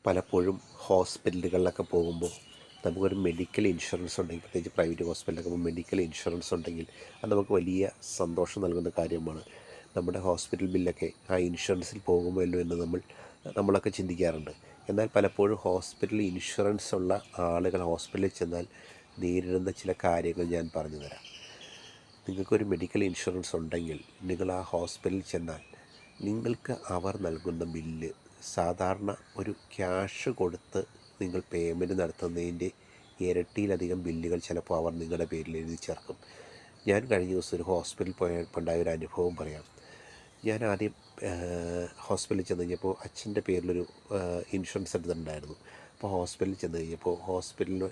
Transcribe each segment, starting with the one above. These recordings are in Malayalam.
പലപ്പോഴും ഹോസ്പിറ്റലുകളിലൊക്കെ പോകുമ്പോൾ നമുക്കൊരു മെഡിക്കൽ ഇൻഷുറൻസ് ഉണ്ടെങ്കിൽ, പ്രത്യേകിച്ച് പ്രൈവറ്റ് ഹോസ്പിറ്റലൊക്കെ പോകുമ്പോൾ മെഡിക്കൽ ഇൻഷുറൻസ് ഉണ്ടെങ്കിൽ അത് നമുക്ക് വലിയ സന്തോഷം നൽകുന്ന കാര്യമാണ്. നമ്മുടെ ഹോസ്പിറ്റൽ ബില്ലൊക്കെ ആ ഇൻഷുറൻസിൽ പോകുമല്ലോ എന്ന് നമ്മളൊക്കെ ചിന്തിക്കാറുണ്ട്. എന്നാൽ പലപ്പോഴും ഹോസ്പിറ്റൽ ഇൻഷുറൻസ് ഉള്ള ആളുകൾ ഹോസ്പിറ്റലിൽ ചെന്നാൽ നേരിടുന്ന ചില കാര്യങ്ങൾ ഞാൻ പറഞ്ഞു തരാം. നിങ്ങൾക്കൊരു മെഡിക്കൽ ഇൻഷുറൻസ് ഉണ്ടെങ്കിൽ നിങ്ങൾ ആ ഹോസ്പിറ്റലിൽ ചെന്നാൽ നിങ്ങൾക്ക് അവർ നൽകുന്ന ബില്ല് സാധാരണ ഒരു ക്യാഷ് കൊടുത്ത് നിങ്ങൾ പേയ്മെൻറ്റ് നടത്തുന്നതിൻ്റെ ഇരട്ടിയിലധികം ബില്ലുകൾ ചിലപ്പോൾ അവർ നിങ്ങളുടെ പേരിൽ എഴുതി ചേർക്കും. ഞാൻ കഴിഞ്ഞ ദിവസം ഒരു ഹോസ്പിറ്റലിൽ പോയപ്പോഴുണ്ടായ ഒരു അനുഭവം പറയാം. ഞാൻ ആദ്യം ഹോസ്പിറ്റലിൽ ചെന്ന് കഴിഞ്ഞപ്പോൾ അച്ഛൻ്റെ പേരിലൊരു ഇൻഷുറൻസ് എടുത്തിട്ടുണ്ടായിരുന്നു. അപ്പോൾ ഹോസ്പിറ്റലിൽ ചെന്ന് കഴിഞ്ഞപ്പോൾ ഹോസ്പിറ്റലിൽ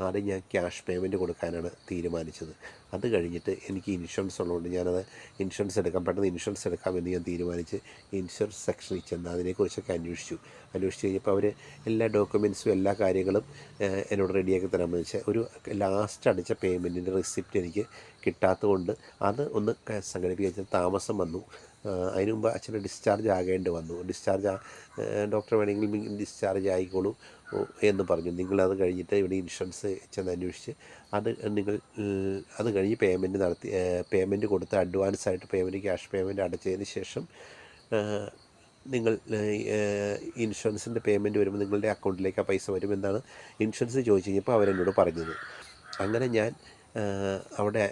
ആദ്യം ഞാൻ ക്യാഷ് പേയ്മെൻറ്റ് കൊടുക്കാനാണ് തീരുമാനിച്ചത്. അത് കഴിഞ്ഞിട്ട് എനിക്ക് ഇൻഷുറൻസ് ഉള്ളതുകൊണ്ട് ഞാനത് പെട്ടെന്ന് ഇൻഷുറൻസ് എടുക്കാമെന്ന് ഞാൻ തീരുമാനിച്ച് ഇൻഷുറൻസ് സെക്ഷനിൽ ചെന്ന് അതിനെക്കുറിച്ചൊക്കെ അന്വേഷിച്ചു കഴിഞ്ഞപ്പോൾ അവർ എല്ലാ ഡോക്യുമെൻറ്റ്സും എല്ലാ കാര്യങ്ങളും എന്നോട് റെഡിയാക്കി തരാമെന്ന് വെച്ചാൽ ഒരു ലാസ്റ്റ് അടിച്ച പേയ്മെൻറ്റിൻ്റെ റെസിപ്റ്റ് എനിക്ക് കിട്ടാത്തത് കൊണ്ട് അത് ഒന്ന് സംഘടിപ്പിക്കാൻ താമസം വന്നു. അതിന് മുമ്പ് അച്ഛനെ ഡിസ്ചാർജ് ആകേണ്ടി വന്നു. ഡോക്ടർ വേണമെങ്കിൽ ഡിസ്ചാർജ് ആയിക്കോളൂ എന്ന് പറഞ്ഞു. നിങ്ങളത് കഴിഞ്ഞിട്ട് ഇവിടെ ഇൻഷുറൻസ് ചെന്ന് അന്വേഷിച്ച് അത് കഴിഞ്ഞ് പേയ്മെൻറ്റ് കൊടുത്ത് അഡ്വാൻസായിട്ട് ക്യാഷ് പേയ്മെൻറ്റ് അടച്ചതിന് ശേഷം നിങ്ങൾ ഇൻഷുറൻസിൻ്റെ പേയ്മെൻറ്റ് വരുമ്പോൾ നിങ്ങളുടെ അക്കൗണ്ടിലേക്ക് ആ പൈസ വരുമെന്നാണ് ഇൻഷുറൻസ് ചോദിച്ചു കഴിഞ്ഞപ്പോൾ അവരെന്നോട് പറഞ്ഞത്. അങ്ങനെ ഞാൻ അവിടെ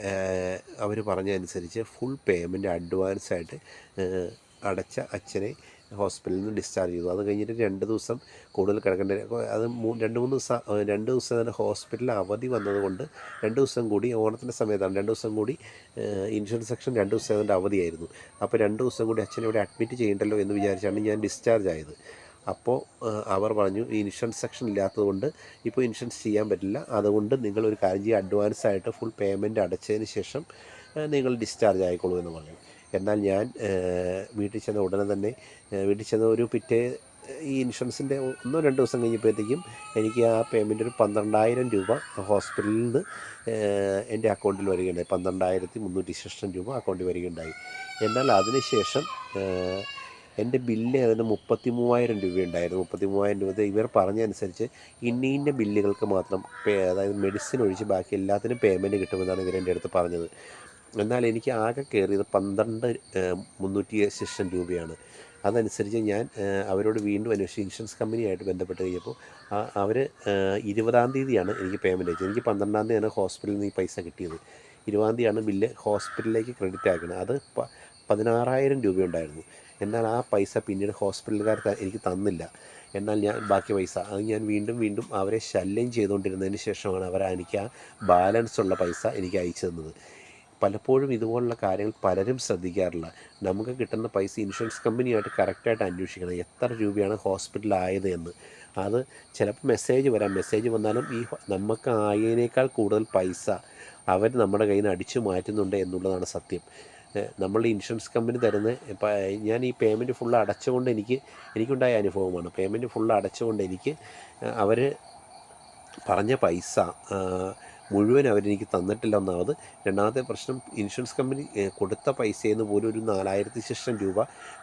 അവർ പറഞ്ഞതനുസരിച്ച് ഫുൾ പേയ്മെൻറ്റ് അഡ്വാൻസായിട്ട് അടച്ച അച്ഛനെ ഹോസ്പിറ്റലിൽ നിന്ന് ഡിസ്ചാർജ് ചെയ്തു. അത് കഴിഞ്ഞിട്ട് 2 ദിവസം കൂടുതൽ കിടക്കേണ്ട, അത് 2 ദിവസം തന്നെ ഹോസ്പിറ്റലിൽ അവധി വന്നതുകൊണ്ട് 2 ദിവസം കൂടി, ഓണത്തിൻ്റെ സമയത്താണ്, 2 ദിവസം കൂടി ഇൻഷുറൻസ് സെക്ഷൻ 2 ദിവസം അതിൻ്റെ അവധിയായിരുന്നു. അപ്പോൾ 2 ദിവസം കൂടി അച്ഛനെ ഇവിടെ അഡ്മിറ്റ് ചെയ്യണ്ടല്ലോ എന്ന് വിചാരിച്ചാണ് ഞാൻ ഡിസ്ചാർജ് ആയത്. അപ്പോൾ അവർ പറഞ്ഞു ഇൻഷുറൻസ് സെക്ഷൻ ഇല്ലാത്തതുകൊണ്ട് ഇപ്പോൾ ഇൻഷുറൻസ് ചെയ്യാൻ പറ്റില്ല, അതുകൊണ്ട് നിങ്ങളൊരു കാര്യം ചെയ്യുക, അഡ്വാൻസായിട്ട് ഫുൾ പേയ്മെൻറ്റ് അടച്ചതിന് ശേഷം നിങ്ങൾ ഡിസ്ചാർജ് ആയിക്കോളൂ എന്ന് പറഞ്ഞു. എന്നാൽ ഞാൻ വീട്ടിൽ ചെന്ന ഉടനെ തന്നെ ഒരു ഈ ഇൻഷുറൻസിൻ്റെ 1-2 ദിവസം കഴിഞ്ഞപ്പോഴത്തേക്കും എനിക്ക് ആ പേയ്മെൻറ്റ് ഒരു 12,000 രൂപ ഹോസ്പിറ്റലിൽ നിന്ന് എൻ്റെ അക്കൗണ്ടിൽ വരികയുണ്ടായി. 12,300 രൂപ അക്കൗണ്ടിൽ വരികയുണ്ടായി. എന്നാൽ അതിനുശേഷം എൻ്റെ ബില്ല് അതിന് 33,000 രൂപയുണ്ടായിരുന്നു. 33,000 രൂപ ഇവർ പറഞ്ഞതനുസരിച്ച് ഇന്ന ബില്ലുകൾക്ക് മാത്രം അതായത് മെഡിസിൻ ഒഴിച്ച് ബാക്കി എല്ലാത്തിനും പേയ്മെൻറ്റ് കിട്ടുമെന്നാണ് ഇവരെൻ്റെ അടുത്ത് പറഞ്ഞത്. എന്നാൽ എനിക്ക് ആകെ കയറിയത് 12,300 രൂപയാണ്. അതനുസരിച്ച് ഞാൻ അവരോട് വീണ്ടും അന്വേഷിച്ച് ഇൻഷുറൻസ് കമ്പനിയായിട്ട് ബന്ധപ്പെട്ട് കഴിഞ്ഞപ്പോൾ അവർ 20-ാം തീയതിയാണ് എനിക്ക് പേയ്മെൻറ്റ് അയച്ചത്. എനിക്ക് 12-ാം തീയതിയാണ് ഹോസ്പിറ്റലിൽ നിന്ന് ഈ പൈസ കിട്ടിയത്. 20-ാം തീയതിയാണ് ബില്ല് ഹോസ്പിറ്റലിലേക്ക് ക്രെഡിറ്റ് ആക്കുന്നത്. അത് 16,000 രൂപയുണ്ടായിരുന്നു. എന്നാൽ ആ പൈസ പിന്നീട് ഹോസ്പിറ്റലുകാർ എനിക്ക് തന്നില്ല. എന്നാൽ ഞാൻ ബാക്കി പൈസ അത് ഞാൻ വീണ്ടും അവരെ ശല്യം ചെയ്തുകൊണ്ടിരുന്നതിന് ശേഷമാണ് എനിക്ക് ആ ബാലൻസ് ഉള്ള പൈസ എനിക്ക് അയച്ചു തന്നത്. പലപ്പോഴും ഇതുപോലുള്ള കാര്യങ്ങൾ പലരും ശ്രദ്ധിക്കാറില്ല. നമുക്ക് കിട്ടുന്ന പൈസ ഇൻഷുറൻസ് കമ്പനിയായിട്ട് കറക്റ്റായിട്ട് അന്വേഷിക്കണം, എത്ര രൂപയാണ് ഹോസ്പിറ്റലായത് എന്ന്. അത് ചിലപ്പോൾ മെസ്സേജ് വന്നാലും നമുക്ക് ആയതിനേക്കാൾ കൂടുതൽ പൈസ അവർ നമ്മുടെ കയ്യിൽ നിന്ന് അടിച്ചു മാറ്റുന്നുണ്ട് എന്നുള്ളതാണ് സത്യം. നമ്മളുടെ ഇൻഷുറൻസ് കമ്പനി ഞാൻ ഈ പേയ്മെൻറ്റ് ഫുള്ള് അടച്ചുകൊണ്ട് എനിക്കുണ്ടായ അനുഭവമാണ്. പേയ്മെൻറ്റ് ഫുള്ള് അടച്ചുകൊണ്ട് അവർ പറഞ്ഞ പൈസ മുഴുവൻ അവരെനിക്ക് തന്നിട്ടില്ല ഒന്നാമത്. രണ്ടാമത്തെ പ്രശ്നം, ഇൻഷുറൻസ് കമ്പനി കൊടുത്ത പൈസയിൽ നിന്ന് പോലും ഒരു 4,000 രൂപ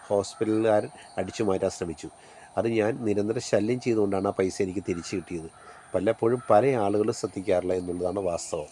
ഹോസ്പിറ്റലുകാരൻ അടിച്ചു മാറ്റാൻ ശ്രമിച്ചു. അത് ഞാൻ നിരന്തരം ശല്യം ചെയ്തുകൊണ്ടാണ് ആ പൈസ എനിക്ക് തിരിച്ചു കിട്ടിയത്. പലപ്പോഴും പല ആളുകളും ശ്രദ്ധിക്കാറില്ല എന്നുള്ളതാണ് വാസ്തവം.